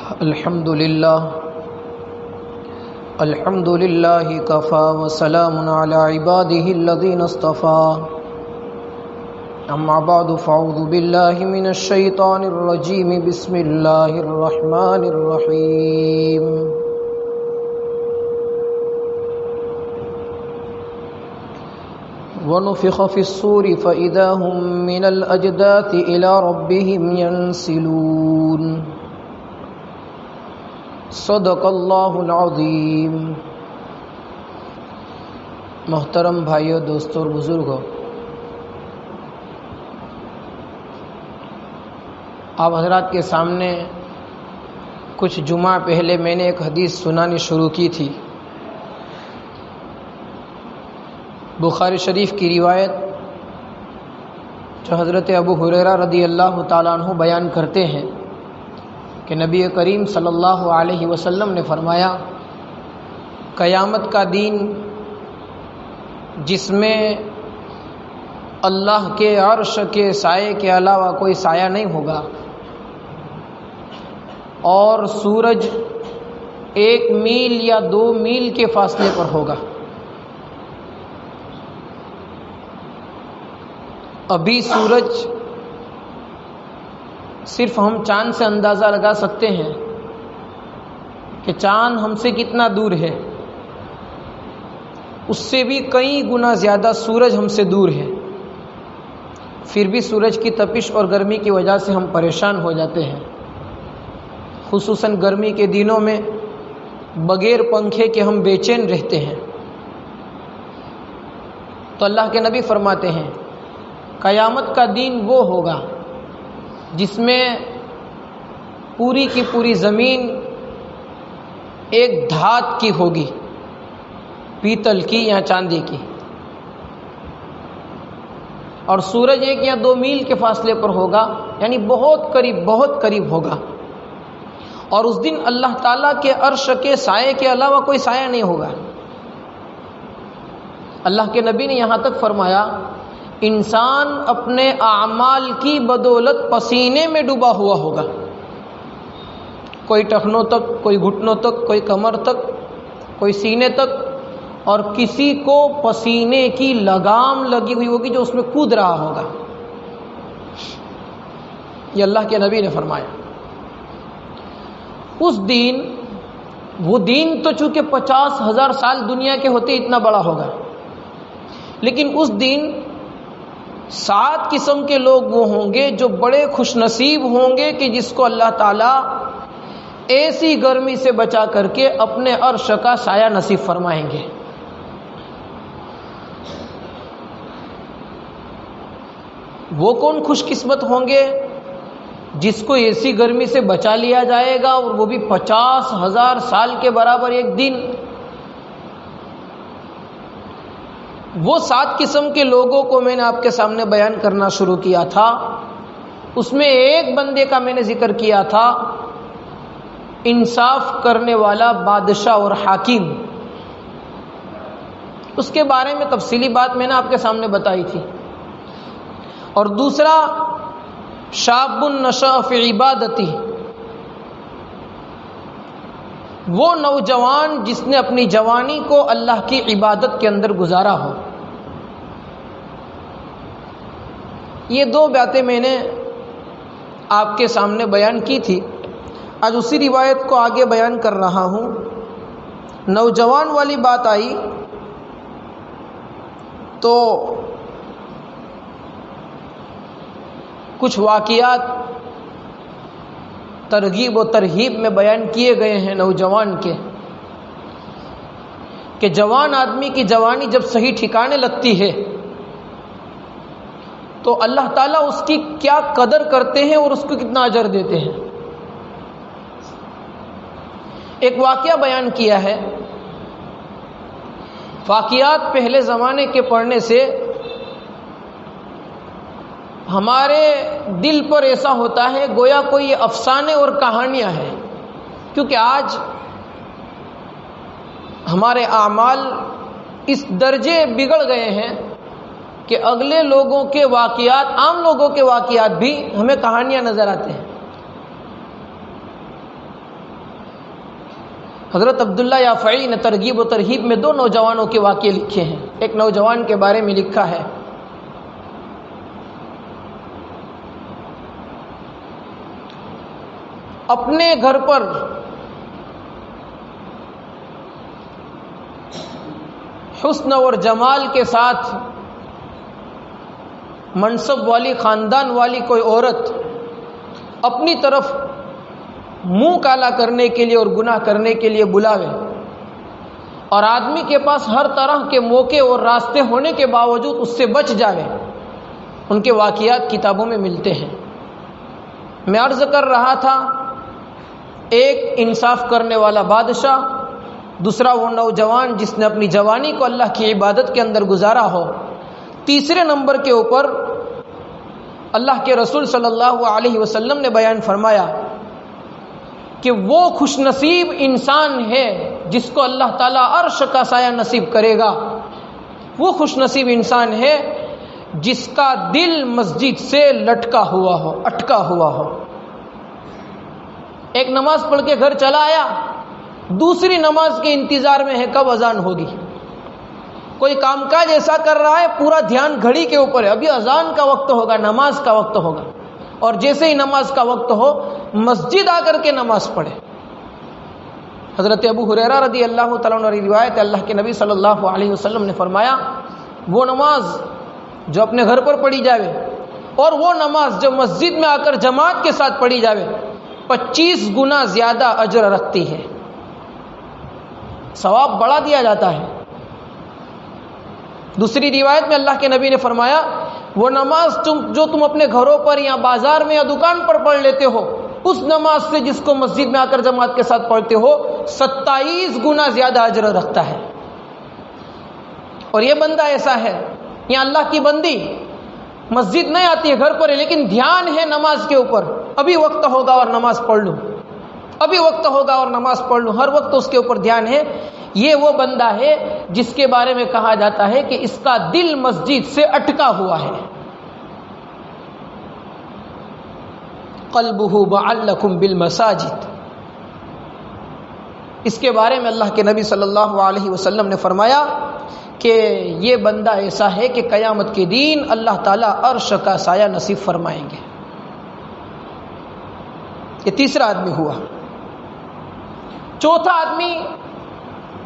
الحمد للہ کفا وسلام علی عباده الذین اصطفى اما بعد فاعوذ باللہ من الشیطان الرجیم بسم اللہ الرحمن الرحیم ونفخ في الصور فإذا هم من الأجداث إلى ربهم ينسلون صدق اللہ العظیم۔ محترم بھائیو، دوستو اور بزرگوں، آپ حضرات کے سامنے کچھ جمعہ پہلے میں نے ایک حدیث سنانی شروع کی تھی۔ بخاری شریف کی روایت جو حضرت ابو ہریرہ رضی اللہ تعالیٰ عنہ بیان کرتے ہیں کہ نبی کریم صلی اللہ علیہ وسلم نے فرمایا، قیامت کا دن جس میں اللہ کے عرش کے سائے کے علاوہ کوئی سایہ نہیں ہوگا اور سورج 1 میل یا 2 میل کے فاصلے پر ہوگا۔ ابھی سورج صرف ہم چاند سے اندازہ لگا سکتے ہیں کہ چاند ہم سے کتنا دور ہے، اس سے بھی کئی گنا زیادہ سورج ہم سے دور ہے، پھر بھی سورج کی تپش اور گرمی کی وجہ سے ہم پریشان ہو جاتے ہیں، خصوصاً گرمی کے دنوں میں بغیر پنکھے کے ہم بے چین رہتے ہیں۔ تو اللہ کے نبی فرماتے ہیں، قیامت کا دن وہ ہوگا جس میں پوری کی پوری زمین ایک دھات کی ہوگی، پیتل کی یا چاندی کی، اور سورج 1 یا 2 میل کے فاصلے پر ہوگا، یعنی بہت قریب ہوگا، اور اس دن اللہ تعالیٰ کے عرش کے سائے کے علاوہ کوئی سایہ نہیں ہوگا۔ اللہ کے نبی نے یہاں تک فرمایا، انسان اپنے اعمال کی بدولت پسینے میں ڈوبا ہوا ہوگا، کوئی ٹخنوں تک، کوئی گھٹنوں تک، کوئی کمر تک، کوئی سینے تک، اور کسی کو پسینے کی لگام لگی ہوئی ہوگی جو اس میں کود رہا ہوگا۔ یہ اللہ کے نبی نے فرمایا۔ اس دن، وہ دن تو چونکہ 50,000 سال دنیا کے ہوتے اتنا بڑا ہوگا، لیکن اس دن 7 قسم کے لوگ وہ ہوں گے جو بڑے خوش نصیب ہوں گے کہ جس کو اللہ تعالیٰ ایسی گرمی سے بچا کر کے اپنے عرش کا سایہ نصیب فرمائیں گے۔ وہ کون خوش قسمت ہوں گے؟ جس کو ایسی گرمی سے بچا لیا جائے گا، اور وہ بھی 50,000 سال کے برابر ایک دن۔ وہ 7 قسم کے لوگوں کو میں نے آپ کے سامنے بیان کرنا شروع کیا تھا، اس میں ایک بندے کا میں نے ذکر کیا تھا، انصاف کرنے والا بادشاہ اور حاکم۔ اس کے بارے میں تفصیلی بات میں نے آپ کے سامنے بتائی تھی۔ اور دوسرا، شاب نشأ فی عبادتی، وہ نوجوان جس نے اپنی جوانی کو اللہ کی عبادت کے اندر گزارا ہو۔ یہ 2 باتیں میں نے آپ کے سامنے بیان کی تھی، آج اسی روایت کو آگے بیان کر رہا ہوں۔ نوجوان والی بات آئی تو کچھ واقعات ترغیب و ترہیب میں بیان کیے گئے ہیں نوجوان کے، کہ جوان آدمی کی جوانی جب صحیح ٹھکانے لگتی ہے تو اللہ تعالیٰ اس کی کیا قدر کرتے ہیں اور اس کو کتنا اجر دیتے ہیں۔ ایک واقعہ بیان کیا ہے۔ واقعات پہلے زمانے کے پڑھنے سے ہمارے دل پر ایسا ہوتا ہے گویا کوئی یہ افسانے اور کہانیاں ہیں، کیونکہ آج ہمارے اعمال اس درجے بگڑ گئے ہیں کہ اگلے لوگوں کے واقعات، عام لوگوں کے واقعات بھی ہمیں کہانیاں نظر آتے ہیں۔ حضرت عبداللہ یافعی نے ترغیب و ترہیب میں 2 نوجوانوں کے واقعے لکھے ہیں. ایک نوجوان کے بارے میں لکھا ہے اپنے گھر پر حسن اور جمال کے ساتھ منصب والی خاندان والی کوئی عورت اپنی طرف منہ کالا کرنے کے لیے اور گناہ کرنے کے لیے بلاوے اور آدمی کے پاس ہر طرح کے موقع اور راستے ہونے کے باوجود اس سے بچ جاوے، ان کے واقعات کتابوں میں ملتے ہیں. میں عرض کر رہا تھا ایک انصاف کرنے والا بادشاہ، دوسرا وہ نوجوان جس نے اپنی جوانی کو اللہ کی عبادت کے اندر گزارا ہو، تیسرے نمبر کے اوپر اللہ کے رسول صلی اللہ علیہ وسلم نے بیان فرمایا کہ وہ خوش نصیب انسان ہے جس کو اللہ تعالیٰ عرش کا سایہ نصیب کرے گا. وہ خوش نصیب انسان ہے جس کا دل مسجد سے لٹکا ہوا ہو، اٹکا ہوا ہو. ایک نماز پڑھ کے گھر چلا آیا، دوسری نماز کے انتظار میں ہے کب اذان ہوگی. کوئی کام کاج ایسا کر رہا ہے پورا دھیان گھڑی کے اوپر ہے، ابھی اذان کا وقت ہوگا، نماز کا وقت ہوگا، اور جیسے ہی نماز کا وقت ہو مسجد آ کر کے نماز پڑھے. حضرت ابو ہریرہ رضی اللہ تعالیٰ عنہ روایت ہے، اللہ کے نبی صلی اللہ علیہ وسلم نے فرمایا وہ نماز جو اپنے گھر پر پڑھی جاوے اور وہ نماز جو مسجد میں آ کر جماعت کے ساتھ پڑھی جاوے 25 گنا زیادہ اجر رکھتی ہے، ثواب بڑھا دیا جاتا ہے. دوسری روایت میں اللہ کے نبی نے فرمایا وہ نماز جو تم اپنے گھروں پر یا بازار میں یا دکان پر پڑھ لیتے ہو، اس نماز سے جس کو مسجد میں آ کر جماعت کے ساتھ پڑھتے ہو 27 گنا زیادہ اجر رکھتا ہے. اور یہ بندہ ایسا ہے یا اللہ کی بندی مسجد نہیں آتی ہے، گھر پر ہے، لیکن دھیان ہے نماز کے اوپر، ابھی وقت ہوگا اور نماز پڑھ لوں، ابھی وقت ہوگا اور نماز پڑھ لوں، ہر وقت اس کے اوپر دھیان ہے. یہ وہ بندہ ہے جس کے بارے میں کہا جاتا ہے کہ اس کا دل مسجد سے اٹکا ہوا ہے. قلبہ معلق بالمساجد. اس کے بارے میں اللہ کے نبی صلی اللہ علیہ وسلم نے فرمایا کہ یہ بندہ ایسا ہے کہ قیامت کے دن اللہ تعالیٰ عرش کا سایہ نصیب فرمائیں گے. یہ تیسرا آدمی ہوا. چوتھا آدمی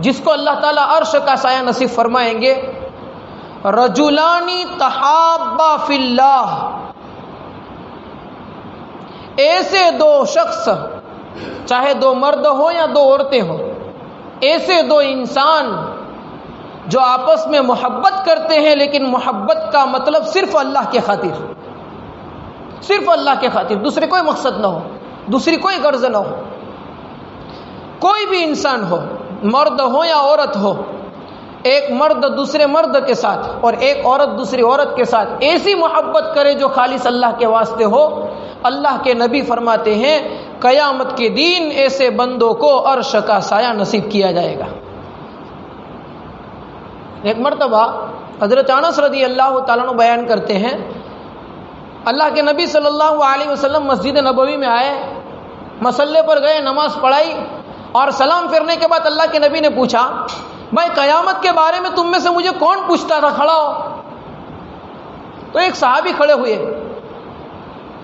جس کو اللہ تعالیٰ عرش کا سایہ نصیب فرمائیں گے، رجلان تحابا فی اللہ. ایسے 2 شخص، چاہے 2 مرد ہو یا 2 عورتیں ہوں، ایسے 2 انسان جو آپس میں محبت کرتے ہیں، لیکن محبت کا مطلب صرف اللہ کے خاطر، صرف اللہ کے خاطر، دوسرے کوئی مقصد نہ ہو، دوسری کوئی غرض نہ ہو. کوئی بھی انسان ہو، مرد ہو یا عورت ہو، ایک مرد دوسرے مرد کے ساتھ اور ایک عورت دوسری عورت کے ساتھ ایسی محبت کرے جو خالص اللہ کے واسطے ہو. اللہ کے نبی فرماتے ہیں قیامت کے دن ایسے بندوں کو عرش کا سایہ نصیب کیا جائے گا. ایک مرتبہ حضرت انس رضی اللہ تعالیٰ عنہ بیان کرتے ہیں اللہ کے نبی صلی اللہ علیہ وسلم مسجد نبوی میں آئے، مصلے پر گئے، نماز پڑھائی اور سلام پھرنے کے بعد اللہ کے نبی نے پوچھا بھائی قیامت کے بارے میں تم میں سے مجھے کون پوچھتا تھا، کھڑا ہو. تو ایک صحابی کھڑے ہوئے،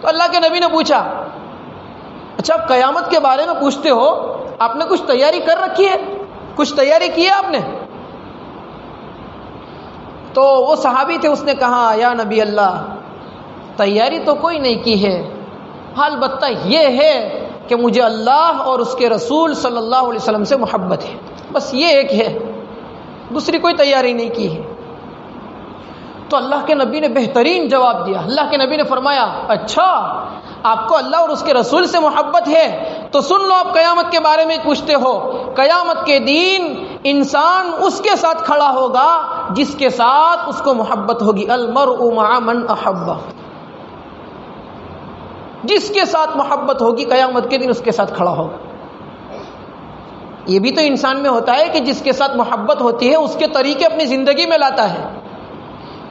تو اللہ کے نبی نے پوچھا اچھا قیامت کے بارے میں پوچھتے ہو، آپ نے کچھ تیاری کر رکھی ہے، کچھ تیاری کی ہے آپ نے؟ تو وہ صحابی تھے، اس نے کہا یا نبی اللہ تیاری تو کوئی نہیں کی ہے، البتہ یہ ہے کہ مجھے اللہ اور اس کے رسول صلی اللہ علیہ وسلم سے محبت ہے، بس یہ ایک ہے، دوسری کوئی تیاری نہیں کی ہے. تو اللہ کے نبی نے بہترین جواب دیا. اللہ کے نبی نے فرمایا اچھا آپ کو اللہ اور اس کے رسول سے محبت ہے تو سن لو، آپ قیامت کے بارے میں پوچھتے ہو، قیامت کے دن انسان اس کے ساتھ کھڑا ہوگا جس کے ساتھ اس کو محبت ہوگی. المرء مع من احب، جس کے ساتھ محبت ہوگی قیامت کے دن اس کے ساتھ کھڑا ہوگا. یہ بھی تو انسان میں ہوتا ہے کہ جس کے ساتھ محبت ہوتی ہے اس کے طریقے اپنی زندگی میں لاتا ہے،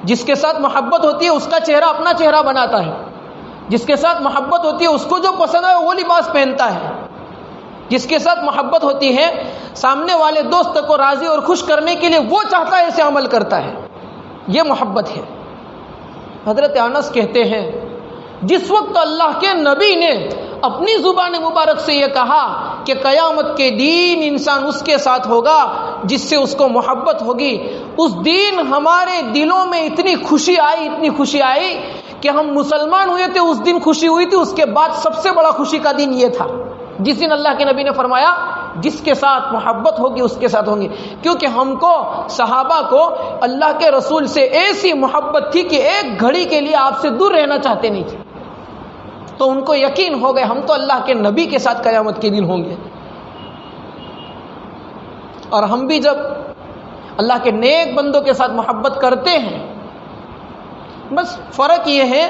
جس کے ساتھ محبت ہوتی ہے اس کا چہرہ اپنا چہرہ بناتا ہے، جس کے ساتھ محبت ہوتی ہے اس کو جو پسند ہے وہ لباس پہنتا ہے. جس کے ساتھ محبت ہوتی ہے سامنے والے دوست کو راضی اور خوش کرنے کے لیے وہ چاہتا ہے ایسے عمل کرتا ہے، یہ محبت ہے۔ حضرت انس کہتے ہیں جس وقت اللہ کے نبی نے اپنی زبان مبارک سے یہ کہا کہ قیامت کے دن انسان اس کے ساتھ ہوگا جس سے اس کو محبت ہوگی، اس دن ہمارے دلوں میں اتنی خوشی آئی کہ ہم مسلمان ہوئے تھے، اس دن خوشی ہوئی تھی۔ اس کے بعد سب سے بڑا خوشی کا دن یہ تھا جس دن اللہ کے نبی نے فرمایا جس کے ساتھ محبت ہوگی اس کے ساتھ ہوں گے، کیونکہ ہم کو صحابہ کو اللہ کے رسول سے ایسی محبت تھی کہ ایک گھڑی کے لیے آپ سے دور رہنا چاہتے نہیں تھے، تو ان کو یقین ہو گئے ہم تو اللہ کے نبی کے ساتھ قیامت کے دن ہوں گے۔ اور ہم بھی جب اللہ کے نیک بندوں کے ساتھ محبت کرتے ہیں، بس فرق یہ ہے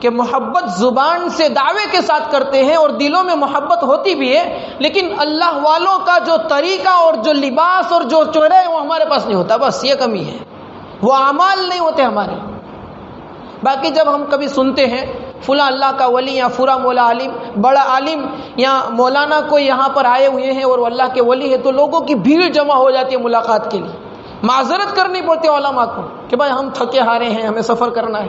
کہ محبت زبان سے دعوے کے ساتھ کرتے ہیں اور دلوں میں محبت ہوتی بھی ہے، لیکن اللہ والوں کا جو طریقہ اور جو لباس اور جو چہرہ ہے وہ ہمارے پاس نہیں ہوتا، بس یہ کمی ہے، وہ اعمال نہیں ہوتے ہمارے۔ باقی جب ہم کبھی سنتے ہیں فلاں اللہ کا ولی یا فلاں مولا عالم، بڑا عالم یا مولانا کوئی یہاں پر آئے ہوئے ہیں اور وہ اللہ کے ولی ہے، تو لوگوں کی بھیڑ جمع ہو جاتی ہے ملاقات کے لیے، معذرت کرنی پڑتی ہے علماء کو کہ بھائی ہم تھکے ہارے ہیں، ہمیں سفر کرنا ہے۔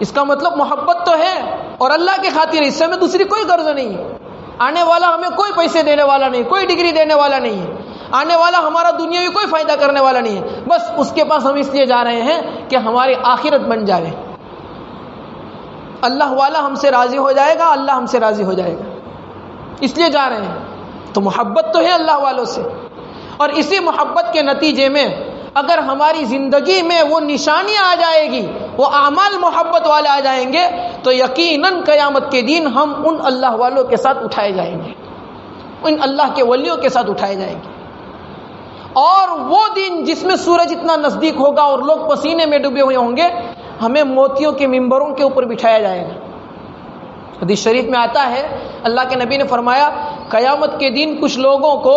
اس کا مطلب محبت تو ہے اور اللہ کی خاطر، اس سے ہمیں دوسری کوئی غرض نہیں ہے۔ آنے والا ہمیں کوئی پیسے دینے والا نہیں، کوئی ڈگری دینے والا نہیں ہے، آنے والا ہمارا دنیاوی کوئی فائدہ کرنے والا نہیں ہے، بس اس کے پاس ہم اس لیے جا رہے ہیں کہ ہماری آخرت بن جائے، اللہ والا ہم سے راضی ہو جائے گا، اللہ ہم سے راضی ہو جائے گا، اس لیے جا رہے ہیں۔ تو محبت تو ہے اللہ والوں سے، اور اسی محبت کے نتیجے میں اگر ہماری زندگی میں وہ نشانیاں آ جائے گی، وہ اعمال محبت والے آ جائیں گے، تو یقیناً قیامت کے دن ہم ان اللہ والوں کے ساتھ اٹھائے جائیں گے، ان اللہ کے ولیوں کے ساتھ اٹھائے جائیں گے۔ اور وہ دن جس میں سورج اتنا نزدیک ہوگا اور لوگ پسینے میں ڈوبے ہوئے ہوں گے، ہمیں موتیوں کے ممبروں کے اوپر بٹھایا جائے گا۔ حدیث شریف میں آتا ہے اللہ کے نبی نے فرمایا قیامت کے دن کچھ لوگوں کو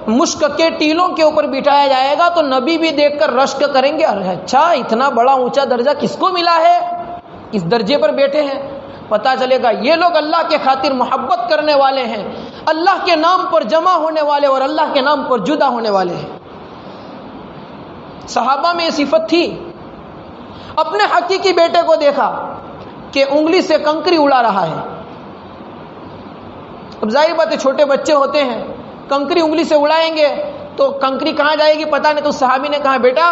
مشک کے ٹیلوں کے اوپر بٹھایا جائے گا، تو نبی بھی دیکھ کر رشک کریں گے، ارے اچھا اتنا بڑا اونچا درجہ کس کو ملا ہے، اس درجے پر بیٹھے ہیں۔ پتا چلے گا یہ لوگ اللہ کے خاطر محبت کرنے والے ہیں، اللہ کے نام پر جمع ہونے والے اور اللہ کے نام پر جدا ہونے والے ہیں۔ صحابہ میں یہ صفت تھی۔ اپنے حقیقی بیٹے کو دیکھا کہ انگلی سے کنکری اڑا رہا ہے۔ اب ظاہر بات ہے چھوٹے بچے ہوتے ہیں، کنکری انگلی سے اڑائیں گے تو کنکری کہاں جائے گی پتہ نہیں، تو صحابی نے کہا بیٹا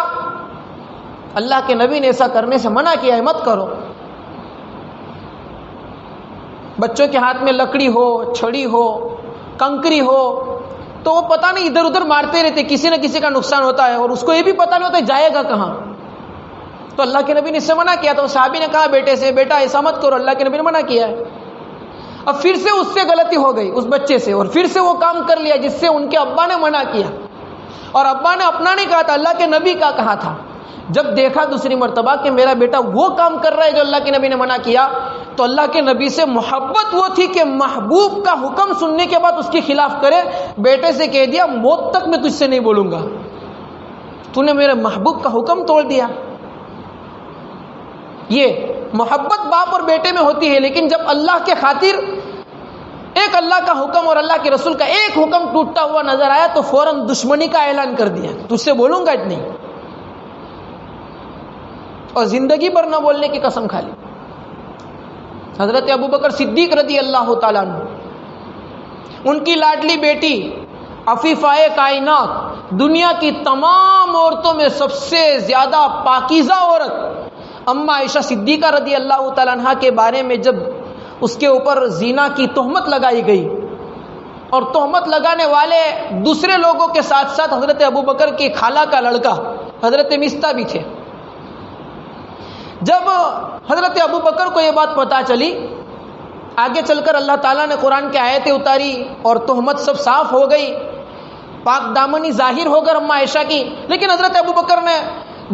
اللہ کے نبی نے ایسا کرنے سے منع کیا ہے، مت کرو۔ بچوں کے ہاتھ میں لکڑی ہو، چھڑی ہو، کنکری ہو، تو وہ پتہ نہیں ادھر ادھر مارتے رہتے، کسی نہ کسی کا نقصان ہوتا ہے، اور اس کو یہ بھی پتہ نہیں ہوتا جائے گا کہاں۔ تو اللہ کے نبی نے اس سے منع کیا، تو صحابی نے کہا بیٹے سے بیٹا ایسا مت کرو، اللہ کے نبی نے منع کیا ہے۔ اب پھر سے اس سے غلطی ہو گئی اس بچے سے، اور پھر سے وہ کام کر لیا جس سے ان کے ابا نے منع کیا، اور ابا نے اپنا نہیں کہا تھا، اللہ کے نبی کا کہا تھا۔ جب دیکھا دوسری مرتبہ کہ میرا بیٹا وہ کام کر رہا ہے جو اللہ کے نبی نے منع کیا، تو اللہ کے نبی سے محبت وہ تھی کہ محبوب کا حکم سننے کے بعد اس کے خلاف کرے۔ بیٹے سے کہہ دیا موت تک میں تجھ سے نہیں بولوں گا، تو نے میرے محبوب کا حکم توڑ دیا۔ یہ محبت باپ اور بیٹے میں ہوتی ہے، لیکن جب اللہ کے خاطر ایک اللہ کا حکم اور اللہ کے رسول کا ایک حکم ٹوٹتا ہوا نظر آیا تو فوراً دشمنی کا اعلان کر دیا، تجھ سے بولوں گا اتنی، اور زندگی بھر نہ بولنے کی قسم کھا لی۔ حضرت ابوبکر صدیق رضی اللہ تعالیٰ عنہ، ان کی لاڈلی بیٹی عفیفہ کائنات، دنیا کی تمام عورتوں میں سب سے زیادہ پاکیزہ عورت اما عائشہ صدیقہ رضی اللہ تعالیٰ عنہ کے بارے میں جب اس کے اوپر زنا کی تہمت لگائی گئی، اور تہمت لگانے والے دوسرے لوگوں کے ساتھ ساتھ حضرت ابوبکر کی خالہ کا لڑکا حضرت مستہ بھی تھے، جب حضرت ابوبکر کو یہ بات پتہ چلی، آگے چل کر اللہ تعالیٰ نے قرآن کی آیتیں اتاری اور تہمت سب صاف ہو گئی، پاک دامنی ظاہر ہو کر اما عائشہ کی، لیکن حضرت ابوبکر نے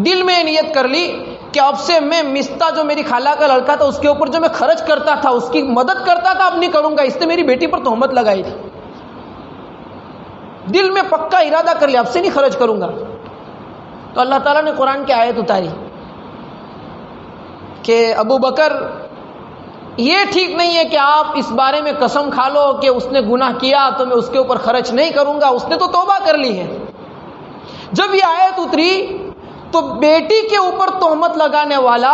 دل میں نیت کر لی کہ اب سے میں مستہ جو میری خالہ کا لڑکا تھا اس کے اوپر جو میں خرچ کرتا تھا، اس کی مدد کرتا تھا، اب نہیں کروں گا، اس نے میری بیٹی پر تہمت لگائی تھی، دل میں پکا ارادہ کر لیا اب سے نہیں خرچ کروں گا۔ تو اللہ تعالیٰ نے قرآن کی آیت اتاری کہ ابو بکر یہ ٹھیک نہیں ہے کہ آپ اس بارے میں قسم کھا لو کہ اس نے گناہ کیا تو میں اس کے اوپر خرچ نہیں کروں گا، اس نے تو توبہ کر لی ہے۔ جب یہ آیت اتری تو بیٹی کے اوپر تہمت لگانے والا،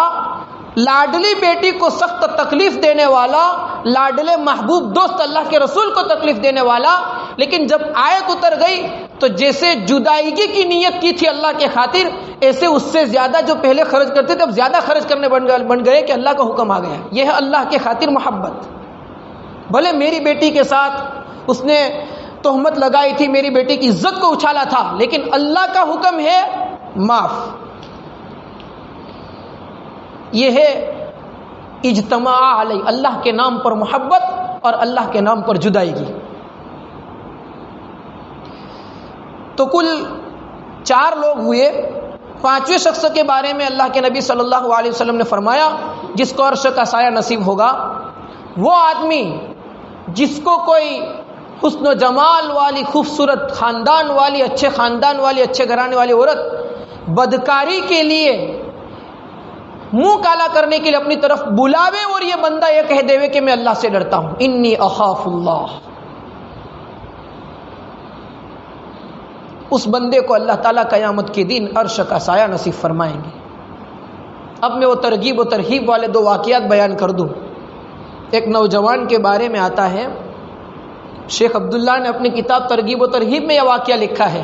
لاڈلی بیٹی کو سخت تکلیف دینے والا، لاڈلے محبوب دوست اللہ کے رسول کو تکلیف دینے والا، لیکن جب آیت اتر گئی تو جیسے جدائیگی کی نیت کی تھی اللہ کے خاطر، ایسے اس سے زیادہ جو پہلے خرچ کرتے تھے اب زیادہ خرچ کرنے بن گئے کہ اللہ کا حکم آ گیا۔ یہ ہے اللہ کے خاطر محبت۔ بھلے میری بیٹی کے ساتھ اس نے تہمت لگائی تھی، میری بیٹی کی عزت کو اچھالا تھا، لیکن اللہ کا حکم ہے معاف۔ یہ ہے اجتماع علی، اللہ کے نام پر محبت اور اللہ کے نام پر جدائیگی۔ تو کل 4 لوگ ہوئے۔ 5ویں شخص کے بارے میں اللہ کے نبی صلی اللہ علیہ وسلم نے فرمایا جس کو عرش کا سایہ نصیب ہوگا، وہ آدمی جس کو کوئی حسن و جمال والی، خوبصورت خاندان والی، اچھے خاندان والی، اچھے گھرانے والی عورت بدکاری کے لیے، منہ کالا کرنے کے لیے اپنی طرف بلاوے اور یہ بندہ یہ کہہ دے کہ میں اللہ سے ڈرتا ہوں، انی اخاف اللہ، اس بندے کو اللہ تعالیٰ قیامت کے دن عرش کا سایہ نصیب فرمائیں گے۔ اب میں وہ ترغیب و ترہیب والے 2 واقعات بیان کر دوں۔ ایک نوجوان کے بارے میں آتا ہے، شیخ عبداللہ نے اپنی کتاب ترغیب و ترہیب میں یہ واقعہ لکھا ہے۔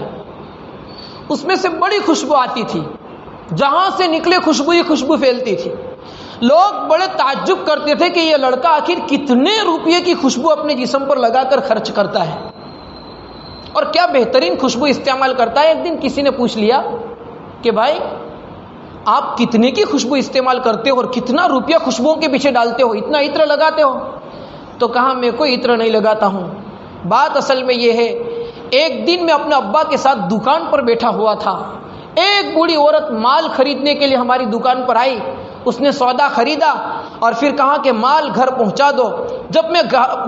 اس میں سے بڑی خوشبو آتی تھی، جہاں سے نکلے خوشبو ہی خوشبو پھیلتی تھی۔ لوگ بڑے تعجب کرتے تھے کہ یہ لڑکا آخر کتنے روپے کی خوشبو اپنے جسم پر لگا کر خرچ کرتا ہے اور کیا بہترین خوشبو استعمال کرتا ہے۔ ایک دن کسی نے پوچھ لیا کہ بھائی آپ کتنے کی خوشبو استعمال کرتے ہو اور کتنا روپیہ خوشبوؤں کے پیچھے ڈالتے ہو، اتنا عطر لگاتے ہو؟ تو کہا میں کوئی عطر نہیں لگاتا ہوں، بات اصل میں یہ ہے، ایک دن میں اپنے ابا کے ساتھ دکان پر بیٹھا ہوا تھا، ایک بوڑھی عورت مال خریدنے کے لیے ہماری دکان پر آئی، اس نے سودا خریدا اور پھر کہا کہ مال گھر پہنچا دو۔ جب میں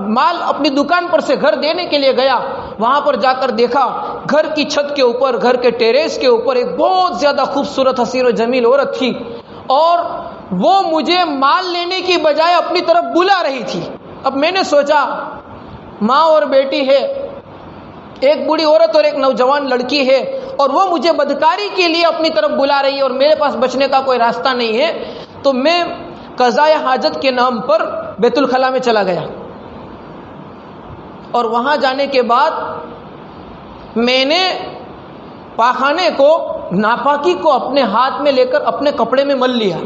مال اپنی دکان پر سے گھر دینے کے لیے گیا، وہاں پر جا کر دیکھا گھر کی چھت کے اوپر، گھر کے ٹیریس کے اوپر ایک بہت زیادہ خوبصورت حسین و جمیل عورت تھی اور وہ مجھے مال لینے کی بجائے اپنی طرف بلا رہی تھی۔ اب میں نے سوچا ماں اور بیٹی ہے، ایک بوڑھی عورت اور ایک نوجوان لڑکی ہے، اور وہ مجھے بدکاری کے لیے اپنی طرف بلا رہی ہے اور میرے پاس بچنے کا کوئی راستہ نہیں ہے، تو میں قضاء حاجت کے نام پر بیت الخلا میں چلا گیا، اور وہاں جانے کے بعد میں نے پاخانے کو، ناپاکی کو اپنے ہاتھ میں لے کر اپنے کپڑے میں مل لیا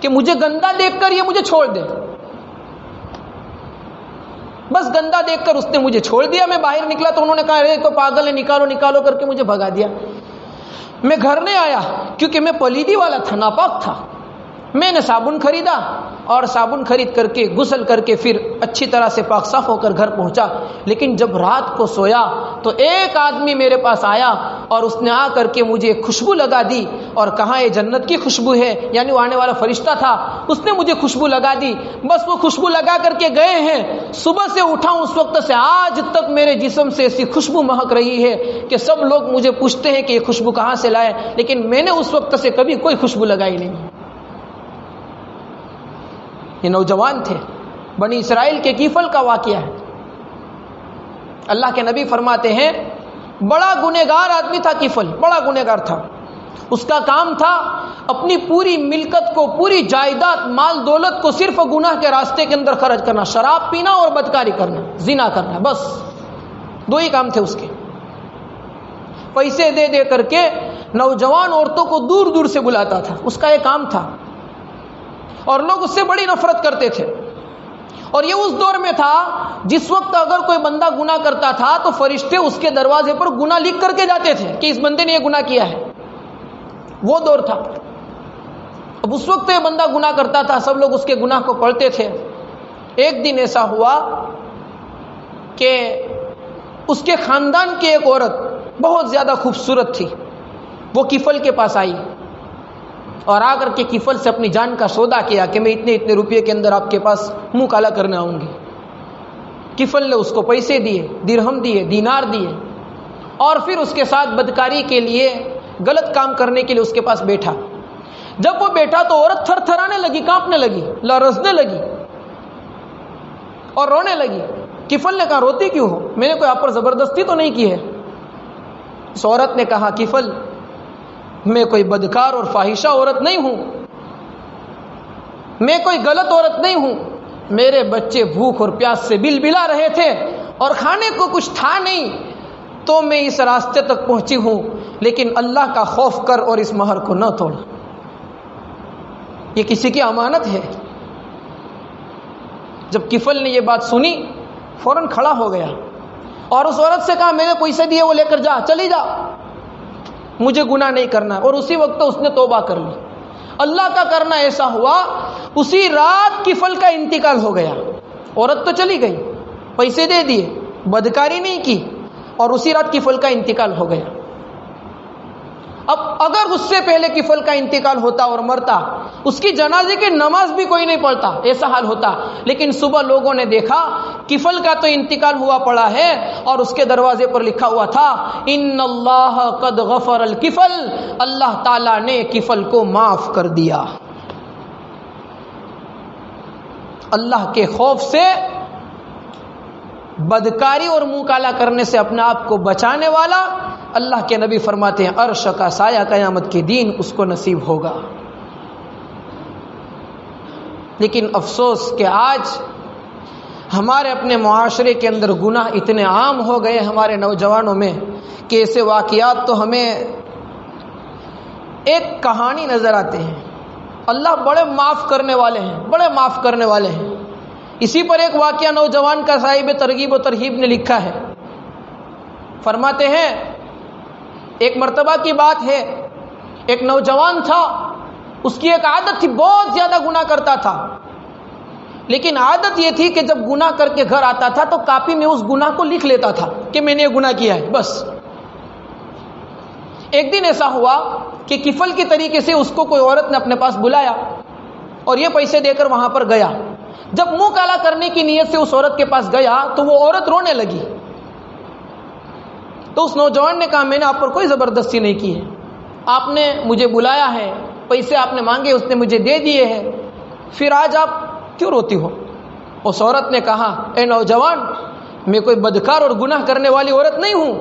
کہ مجھے گندا دیکھ کر یہ مجھے چھوڑ دے۔ بس گندا دیکھ کر اس نے مجھے چھوڑ دیا۔ میں باہر نکلا تو انہوں نے کہا ارے تو پاگل ہے، نکالو نکالو کر کے مجھے بھگا دیا۔ میں گھر نہیں آیا کیونکہ میں پلیدی والا تھا، ناپاک تھا۔ میں نے صابن خریدا اور صابن خرید کر کے غسل کر کے پھر اچھی طرح سے پاک صاف ہو کر گھر پہنچا۔ لیکن جب رات کو سویا تو ایک آدمی میرے پاس آیا اور اس نے آ کر کے مجھے ایک خوشبو لگا دی اور کہا یہ جنت کی خوشبو ہے، یعنی وہ آنے والا فرشتہ تھا، اس نے مجھے خوشبو لگا دی۔ بس وہ خوشبو لگا کر کے گئے ہیں، صبح سے اٹھا اس وقت سے آج تک میرے جسم سے ایسی خوشبو مہک رہی ہے کہ سب لوگ مجھے پوچھتے ہیں کہ یہ خوشبو کہاں سے لائے، لیکن میں نے اس وقت سے کبھی کوئی خوشبو لگائی نہیں۔ یہ نوجوان تھے، بنی اسرائیل کے کیفل کا واقعہ ہے۔ اللہ کے نبی فرماتے ہیں بڑا گنہگار آدمی تھا کیفل، بڑا گنہگار تھا۔ اس کا کام تھا اپنی پوری ملکت کو، پوری جائیداد، مال دولت کو صرف گناہ کے راستے کے اندر خرچ کرنا، شراب پینا اور بدکاری کرنا، زنا کرنا، بس 2 ہی کام تھے اس کے۔ پیسے دے دے کر کے نوجوان عورتوں کو دور دور سے بلاتا تھا، اس کا یہ کام تھا، اور لوگ اس سے بڑی نفرت کرتے تھے۔ اور یہ اس دور میں تھا جس وقت اگر کوئی بندہ گناہ کرتا تھا تو فرشتے اس کے دروازے پر گناہ لکھ کر کے جاتے تھے کہ اس بندے نے یہ گناہ کیا ہے، وہ دور تھا۔ اب اس وقت یہ بندہ گناہ کرتا تھا، سب لوگ اس کے گناہ کو پڑھتے تھے۔ ایک دن ایسا ہوا کہ اس کے خاندان کی ایک عورت بہت زیادہ خوبصورت تھی، وہ کیفل کے پاس آئی اور آ کر کے کیفل سے اپنی جان کا سودا کیا کہ میں اتنے روپے کے اندر آپ کے پاس منہ کالا کرنے آؤں گی۔ کیفل نے اس کو پیسے دیے، درہم دیے، دینار دیے، اور پھر اس کے ساتھ بدکاری کے لیے، غلط کام کرنے کے لیے اس کے پاس بیٹھا۔ جب وہ بیٹھا تو عورت تھر تھرانے لگی، کانپنے لگی، لرزنے لگی، اور رونے لگی۔ کفل نے کہا روتی کیوں ہو؟ میں نے کوئی آپ پر زبردستی تو نہیں کی ہے۔ اس عورت نے کہا کفل میں کوئی بدکار اور فاحشہ عورت نہیں ہوں، میں کوئی غلط عورت نہیں ہوں، میرے بچے بھوک اور پیاس سے بلبلا رہے تھے اور کھانے کو کچھ تھا نہیں تو میں اس راستے تک پہنچی ہوں، لیکن اللہ کا خوف کر اور اس مہر کو نہ توڑ، یہ کسی کی امانت ہے۔ جب کفل نے یہ بات سنی فوراً کھڑا ہو گیا اور اس عورت سے کہا میں نے پیسے دیے وہ لے کر جا، چلی جا، مجھے گناہ نہیں کرنا، اور اسی وقت اس نے توبہ کر لی۔ اللہ کا کرنا ایسا ہوا اسی رات کفل کا انتقال ہو گیا۔ عورت تو چلی گئی، پیسے دے دیے، بدکاری نہیں کی، اور اسی رات کفل کا انتقال ہو گیا۔ اب اگر اس سے پہلے کفل کا انتقال ہوتا اور مرتا، اس کی جنازے کی نماز بھی کوئی نہیں پڑھتا، ایسا حال ہوتا۔ لیکن صبح لوگوں نے دیکھا کفل کا تو انتقال ہوا پڑا ہے اور اس کے دروازے پر لکھا ہوا تھا ان اللہ قد غفر الکفل، اللہ تعالی نے کفل کو معاف کر دیا۔ اللہ کے خوف سے، بدکاری اور منہ کالا کرنے سے اپنے آپ کو بچانے والا، اللہ کے نبی فرماتے ہیں عرش کا سایہ قیامت کے دن اس کو نصیب ہوگا۔ لیکن افسوس کہ آج ہمارے اپنے معاشرے کے اندر گناہ اتنے عام ہو گئے ہمارے نوجوانوں میں کہ ایسے واقعات تو ہمیں ایک کہانی نظر آتے ہیں۔ اللہ بڑے معاف کرنے والے ہیں، بڑے معاف کرنے والے ہیں۔ اسی پر ایک واقعہ نوجوان کا صاحب ترغیب و ترہیب نے لکھا ہے، فرماتے ہیں ایک مرتبہ کی بات ہے، ایک نوجوان تھا، اس کی ایک عادت تھی، بہت زیادہ گناہ کرتا تھا، لیکن عادت یہ تھی کہ جب گناہ کر کے گھر آتا تھا تو کاپی میں اس گناہ کو لکھ لیتا تھا کہ میں نے یہ گناہ کیا ہے بس۔ ایک دن ایسا ہوا کہ کفل کی طریقے سے اس کو کوئی عورت نے اپنے پاس بلایا اور یہ پیسے دے کر وہاں پر گیا۔ جب منہ کالا کرنے کی نیت سے اس عورت کے پاس گیا تو وہ عورت رونے لگی، تو اس نوجوان نے کہا میں نے آپ پر کوئی زبردستی نہیں کی ہے، آپ نے مجھے بلایا ہے، پیسے آپ نے مانگے اس نے مجھے دے دیے ہیں، پھر آج آپ کیوں روتی ہو؟ اس عورت نے کہا اے نوجوان، میں کوئی بدکار اور گناہ کرنے والی عورت نہیں ہوں،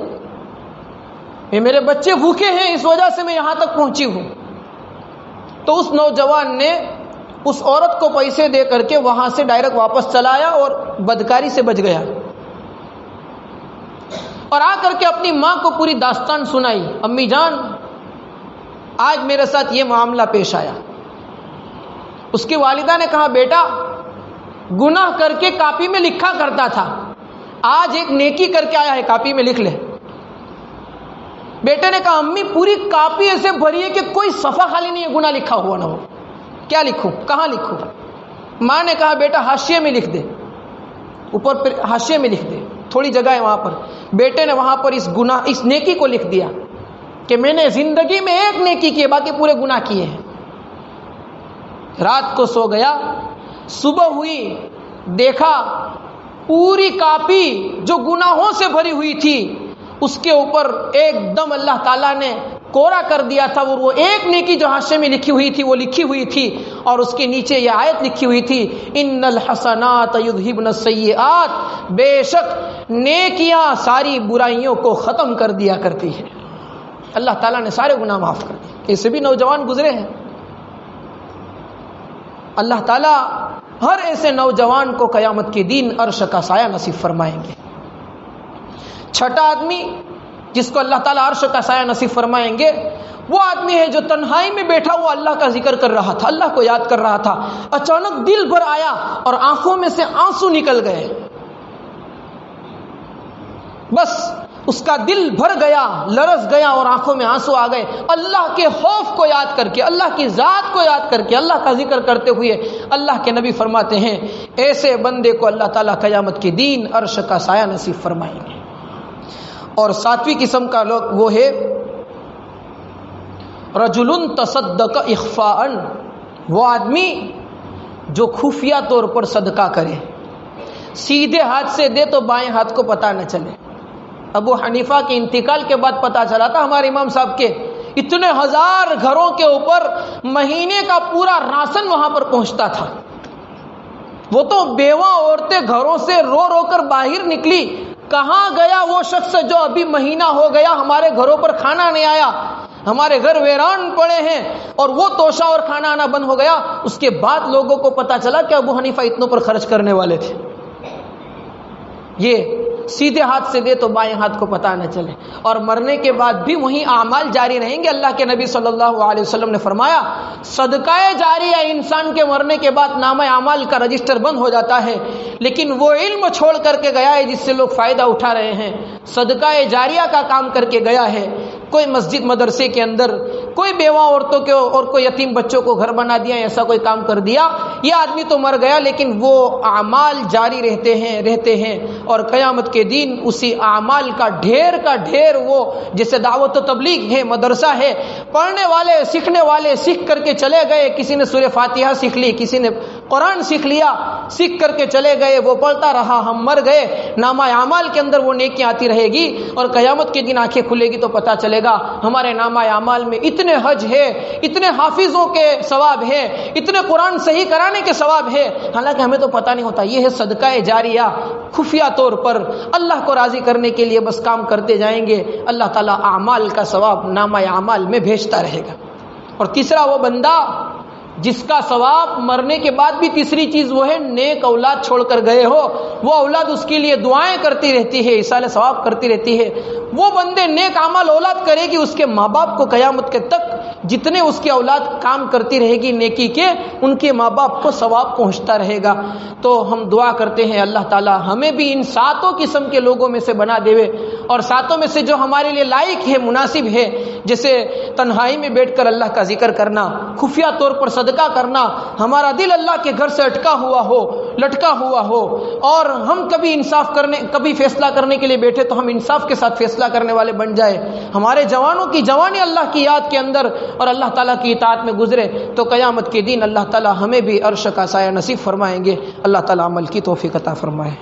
میرے بچے بھوکے ہیں اس وجہ سے میں یہاں تک پہنچی ہوں۔ تو اس نوجوان نے اس عورت کو پیسے دے کر کے وہاں سے ڈائریکٹ واپس چلا آیا اور بدکاری سے بچ گیا، اور آ کر کے اپنی ماں کو پوری داستان سنائی، امی جان آج میرے ساتھ یہ معاملہ پیش آیا۔ اس کی والدہ نے کہا بیٹا گناہ کر کے کاپی میں لکھا کرتا تھا، آج ایک نیکی کر کے آیا ہے، کاپی میں لکھ لے۔ بیٹے نے کہا امی پوری کاپی ایسے بھری ہے کہ کوئی صفحہ خالی نہیں ہے گناہ لکھا ہوا نہ ہو، کیا لکھوں، کہاں لکھوں؟ ماں نے کہا بیٹا حاشیے میں لکھ دے، اوپر پر حاشیے میں لکھ دے، تھوڑی جگہ ہے وہاں پر۔ بیٹے نے وہاں پر اس نیکی کو لکھ دیا کہ میں نے زندگی میں ایک نیکی کی ہے، باقی پورے گناہ کیے ہیں۔ رات کو سو گیا، صبح ہوئی دیکھا پوری کاپی جو گناہوں سے بھری ہوئی تھی اس کے اوپر ایک دم اللہ تعالیٰ نے کوڑا کر دیا تھا، اور وہ ایک نیکی جو حاشیے میں لکھی ہوئی تھی وہ لکھی ہوئی تھی، اور اس کے نیچے یہ آیت لکھی ہوئی تھی ان الحسنات یذہبن السیئات، بے شک نیکیاں ساری برائیوں کو ختم کر دیا کرتی ہے۔ اللہ تعالیٰ نے سارے گناہ معاف کر دیے۔ ایسے بھی نوجوان گزرے ہیں، اللہ تعالیٰ ہر ایسے نوجوان کو قیامت کے دن عرش کا سایہ نصیب فرمائیں گے۔ چھٹا آدمی جس کو اللہ تعالیٰ عرش کا سایہ نصیب فرمائیں گے وہ آدمی ہے جو تنہائی میں بیٹھا ہوا اللہ کا ذکر کر رہا تھا، اللہ کو یاد کر رہا تھا، اچانک دل بھر آیا اور آنکھوں میں سے آنسو نکل گئے، بس اس کا دل بھر گیا، لرز گیا اور آنکھوں میں آنسو آ گئے، اللہ کے خوف کو یاد کر کے، اللہ کی ذات کو یاد کر کے، اللہ کا ذکر کرتے ہوئے اللہ کے نبی فرماتے ہیں ایسے بندے کو اللہ تعالیٰ قیامت کے دن عرش کا سایہ نصیب فرمائیں گے۔ اور ساتویں قسم کا لوگ وہ ہے رجل تصدق اخفاء، وہ آدمی جو خفیہ طور پر صدقہ کرے، سیدھے ہاتھ سے دے تو بائیں ہاتھ کو پتہ نہ چلے۔ ابو حنیفہ کے انتقال کے بعد پتہ چلا تھا ہمارے امام صاحب کے اتنے ہزار گھروں کے اوپر مہینے کا پورا راشن وہاں پر پہنچتا تھا، وہ تو بیوہ عورتیں گھروں سے رو رو کر باہر نکلی. کہاں گیا وہ شخص جو ابھی مہینہ ہو گیا ہمارے گھروں پر کھانا نہیں آیا, ہمارے گھر ویران پڑے ہیں, اور وہ توشہ اور کھانا آنا بند ہو گیا. اس کے بعد لوگوں کو پتا چلا کہ ابو حنیفہ اتنوں پر خرچ کرنے والے تھے. یہ سیدھے ہاتھ سے دے تو بائیں ہاتھ کو پتہ نہ چلے. اور مرنے کے بعد بھی وہی اعمال جاری رہیں گے. اللہ کے نبی صلی اللہ علیہ وسلم نے فرمایا صدقہ جاریہ انسان کے مرنے کے بعد نامہ اعمال کا رجسٹر بند ہو جاتا ہے, لیکن وہ علم چھوڑ کر کے گیا ہے جس سے لوگ فائدہ اٹھا رہے ہیں, صدقہ جاریہ کا کام کر کے گیا ہے. کوئی مسجد مدرسے کے اندر کوئی بیوہ عورتوں کے اور کوئی یتیم بچوں کو گھر بنا دیا, ایسا کوئی کام کر دیا, یہ آدمی تو مر گیا لیکن وہ اعمال جاری رہتے ہیں اور قیامت کے دن اسی اعمال کا ڈھیر وہ جیسے دعوت و تبلیغ ہے, مدرسہ ہے, پڑھنے والے سیکھنے والے سیکھ کر کے چلے گئے, کسی نے سورہ فاتحہ سیکھ لی, کسی نے قرآن سیکھ لیا, سیکھ کر کے چلے گئے, وہ پڑھتا رہا, ہم مر گئے, نامہ اعمال کے اندر وہ نیکیاں آتی رہے گی, اور قیامت کے دن آنکھیں کھلے گی تو پتہ چلے گا ہمارے نامہ اعمال میں اتنے حج ہے, اتنے حافظوں کے ثواب ہے, اتنے قرآن صحیح کرانے کے ثواب ہے, حالانکہ ہمیں تو پتہ نہیں ہوتا. یہ ہے صدقہ جاریہ, خفیہ طور پر اللہ کو راضی کرنے کے لیے بس کام کرتے جائیں گے, اللہ تعالیٰ اعمال کا ثواب نامہ اعمال میں بھیجتا رہے گا. اور تیسرا وہ بندہ جس کا ثواب مرنے کے بعد بھی تیسری چیز وہ ہے نیک اولاد چھوڑ کر گئے ہو, وہ اولاد اس کے لیے دعائیں کرتی رہتی ہے, ایصال ثواب کرتی رہتی ہے. وہ بندے نیک اعمال اولاد کرے گی, اس کے ماں باپ کو قیامت کے تک جتنے اس کی اولاد کام کرتی رہے گی نیکی کے, ان کے ماں باپ کو ثواب پہنچتا رہے گا. تو ہم دعا کرتے ہیں اللہ تعالیٰ ہمیں بھی ان ساتوں قسم کے لوگوں میں سے بنا دے, اور ساتوں میں سے جو ہمارے لیے لائق ہے, مناسب ہے, جیسے تنہائی میں بیٹھ کر اللہ کا ذکر کرنا, خفیہ طور پر صدقہ کرنا, ہمارا دل اللہ کے گھر سے اٹکا ہوا ہو, لٹکا ہوا ہو, اور ہم کبھی فیصلہ کرنے کے لیے بیٹھے تو ہم انصاف کے ساتھ فیصلہ کرنے والے بن جائے, ہمارے جوانوں کی جوانی اللہ کی یاد کے اندر اور اللہ تعالیٰ کی اطاعت میں گزرے, تو قیامت کے دن اللہ تعالیٰ ہمیں بھی عرش کا سایہ نصیب فرمائیں گے. اللہ تعالیٰ عمل کی توفیق عطا فرمائے.